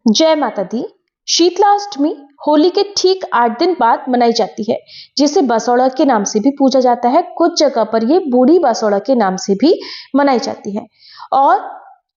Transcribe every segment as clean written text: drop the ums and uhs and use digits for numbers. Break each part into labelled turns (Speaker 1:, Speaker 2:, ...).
Speaker 1: जय माता दी। शीतला अष्टमी होली के ठीक 8 दिन बाद मनाई जाती है, जिसे बसौड़ा के नाम से भी पूजा जाता है। कुछ जगह पर ये बूढ़ी बसौड़ा के नाम से भी मनाई जाती है और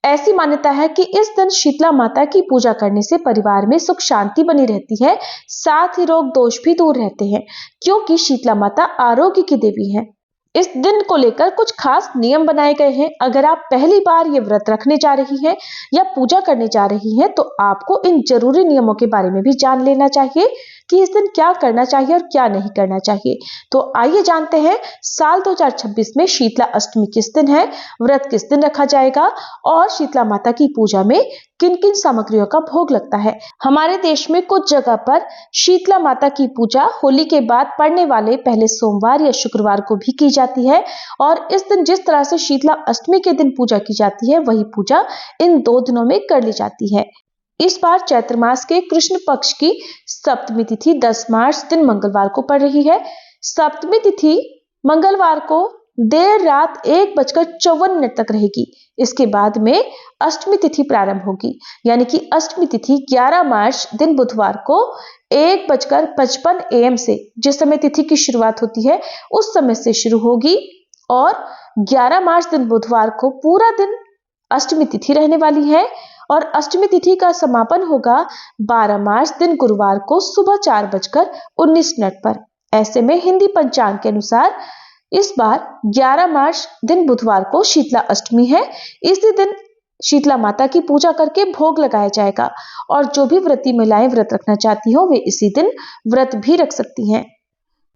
Speaker 1: ऐसी मान्यता है कि इस दिन शीतला माता की पूजा करने से परिवार में सुख शांति बनी रहती है, साथ ही रोग दोष भी दूर रहते हैं, क्योंकि शीतला माता आरोग्य की देवी है। इस दिन को लेकर कुछ खास नियम बनाए गए हैं। अगर आप पहली बार ये व्रत रखने जा रही हैं या पूजा करने जा रही हैं, तो आपको इन जरूरी नियमों के बारे में भी जान लेना चाहिए कि इस दिन क्या करना चाहिए और क्या नहीं करना चाहिए। तो आइए जानते हैं साल 2026 में शीतला अष्टमी किस दिन है, व्रत किस दिन रखा जाएगा और शीतला माता की पूजा में किन किन सामग्रियों का भोग लगता है। हमारे देश में कुछ जगह पर शीतला माता की पूजा होली के बाद पड़ने वाले पहले सोमवार या शुक्रवार को भी की जाती है और इस दिन जिस तरह से शीतला अष्टमी के दिन पूजा की जाती है, वही पूजा इन 2 दिनों में कर ली जाती है। इस बार चैत्र मास के कृष्ण पक्ष की सप्तमी तिथि 10 मार्च दिन मंगलवार को पड़ रही है। सप्तमी तिथि मंगलवार को देर रात 1:54 तक रहेगी। इसके बाद में अष्टमी तिथि प्रारंभ होगी, यानी कि अष्टमी तिथि 11 मार्च दिन बुधवार को 1:55 AM से, जिस समय तिथि की शुरुआत होती है उस समय से शुरू होगी और 11 मार्च दिन बुधवार को पूरा दिन अष्टमी तिथि रहने वाली है और अष्टमी तिथि का समापन होगा 12 मार्च दिन गुरुवार को सुबह 4:19 पर। ऐसे में हिंदी पंचांग के अनुसार इस बार 11 मार्च दिन बुधवार को शीतला अष्टमी है। इसी दिन शीतला माता की पूजा करके भोग लगाया जाएगा और जो भी व्रती महिलाएं व्रत रखना चाहती हो वे इसी दिन व्रत भी रख सकती हैं।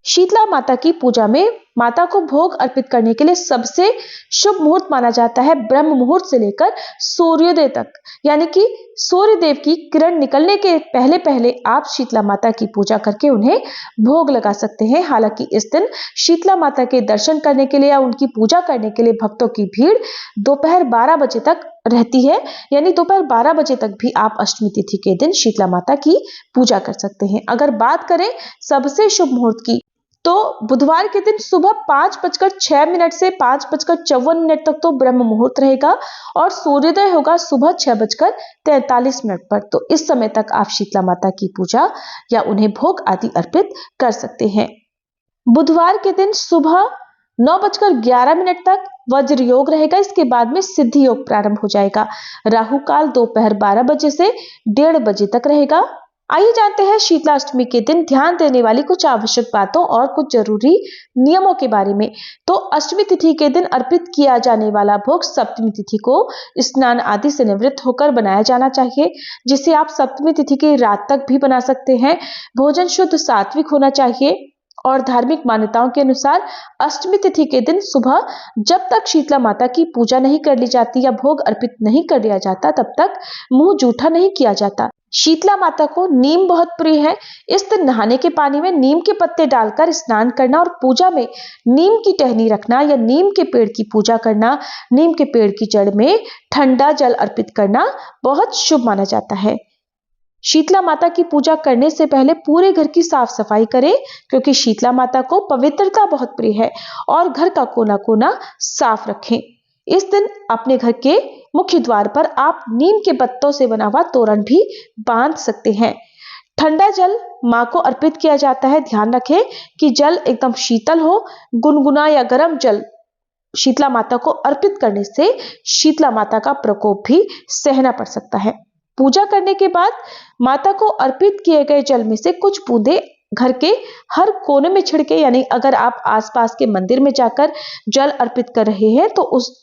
Speaker 1: शीतला माता की पूजा में माता को भोग अर्पित करने के लिए सबसे शुभ मुहूर्त माना जाता है ब्रह्म मुहूर्त से लेकर सूर्योदय तक, यानी कि सूर्यदेव की किरण निकलने के पहले पहले आप शीतला माता की पूजा करके उन्हें भोग लगा सकते हैं। हालांकि इस दिन शीतला माता के दर्शन करने के लिए या उनकी पूजा करने के लिए भक्तों की भीड़ दोपहर 12 बजे तक रहती है, यानी दोपहर 12 बजे तक भी आप अष्टमी तिथि के दिन शीतला माता की पूजा कर सकते हैं। अगर बात करें सबसे शुभ मुहूर्त की, तो बुधवार के दिन सुबह 5:06 से 5:54 तक तो ब्रह्म मुहूर्त रहेगा और सूर्योदय होगा सुबह 6:43 पर। तो इस समय तक आप शीतला माता की पूजा या उन्हें भोग आदि अर्पित कर सकते हैं। बुधवार के दिन सुबह 9:11 तक वज्र योग रहेगा। इसके बाद में सिद्धि योग प्रारंभ हो जाएगा। राहु काल दोपहर 12 बजे से 1:30 बजे तक रहेगा। आइए जानते हैं शीतला अष्टमी के दिन ध्यान देने वाली कुछ आवश्यक बातों और कुछ जरूरी नियमों के बारे में। तो अष्टमी तिथि के दिन अर्पित किया जाने वाला भोग सप्तमी तिथि को स्नान आदि से निवृत्त होकर बनाया जाना चाहिए, जिसे आप सप्तमी तिथि की रात तक भी बना सकते हैं। भोजन शुद्ध सात्विक होना चाहिए और धार्मिक मान्यताओं के अनुसार अष्टमी तिथि के दिन सुबह जब तक शीतला माता की पूजा नहीं कर ली जाती या भोग अर्पित नहीं कर दिया जाता, तब तक मुंह जूठा नहीं किया जाता। शीतला माता को नीम बहुत प्रिय है। इस दिन नहाने के पानी में नीम के पत्ते डालकर स्नान करना और पूजा में नीम की टहनी रखना या नीम के पेड़ की पूजा करना, नीम के पेड़ की जड़ में ठंडा जल अर्पित करना बहुत शुभ माना जाता है। शीतला माता की पूजा करने से पहले पूरे घर की साफ सफाई करें, क्योंकि शीतला माता को पवित्रता बहुत प्रिय है और घर का कोना कोना साफ रखें। इस दिन अपने घर के मुख्य द्वार पर आप नीम के पत्तों से बना हुआ तोरण भी बांध सकते हैं। ठंडा जल मां को अर्पित किया जाता है। ध्यान रखें कि जल एकदम शीतल हो। गुनगुना या गर्म जल शीतला माता को अर्पित करने से शीतला माता का प्रकोप भी सहना पड़ सकता है। पूजा करने के बाद माता को अर्पित किए गए जल में से कुछ बूंदे घर के हर कोने में छिड़के, यानी अगर आप आसपास के मंदिर में जाकर जल अर्पित कर रहे हैं तो उस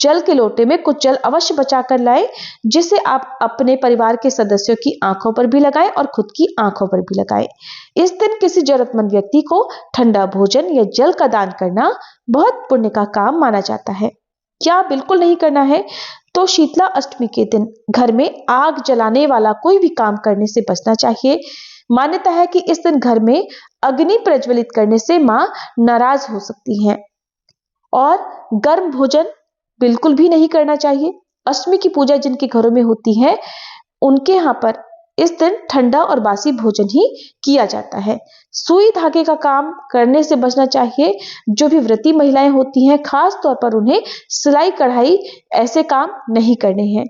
Speaker 1: जल के लोटे में कुछ जल अवश्य बचा कर लाएं, जिसे आप अपने परिवार के सदस्यों की आंखों पर भी लगाएं और खुद की आंखों पर भी लगाएं। इस दिन किसी जरूरतमंद व्यक्ति को ठंडा भोजन या जल का दान करना बहुत पुण्य का काम माना जाता है। क्या बिल्कुल नहीं करना है, तो शीतला अष्टमी के दिन घर में आग जलाने वाला कोई भी काम करने से बचना चाहिए। मान्यता है कि इस दिन घर में अग्नि प्रज्वलित करने से मां नाराज हो सकती हैं और गर्म भोजन बिल्कुल भी नहीं करना चाहिए। अष्टमी की पूजा जिनके घरों में होती है उनके यहाँ पर इस दिन ठंडा और बासी भोजन ही किया जाता है। सुई धागे का काम करने से बचना चाहिए। जो भी व्रती महिलाएं होती हैं, खास तौर पर उन्हें सिलाई कढ़ाई ऐसे काम नहीं करने हैं।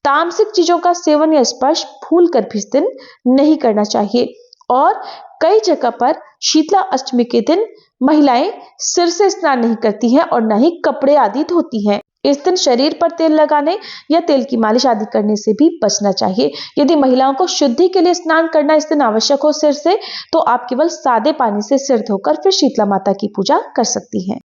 Speaker 1: तामसिक चीजों का सेवन या स्पर्श भूल कर भी इस दिन नहीं करना चाहिए। और कई जगह पर शीतला अष्टमी के दिन महिलाएं सिर से स्नान नहीं करती हैं और न ही कपड़े आदि धोती हैं। इस दिन शरीर पर तेल लगाने या तेल की मालिश आदि करने से भी बचना चाहिए। यदि महिलाओं को शुद्धि के लिए स्नान करना इस दिन आवश्यक हो सिर से, तो आप केवल सादे पानी से सिर धोकर फिर शीतला माता की पूजा कर सकती हैं।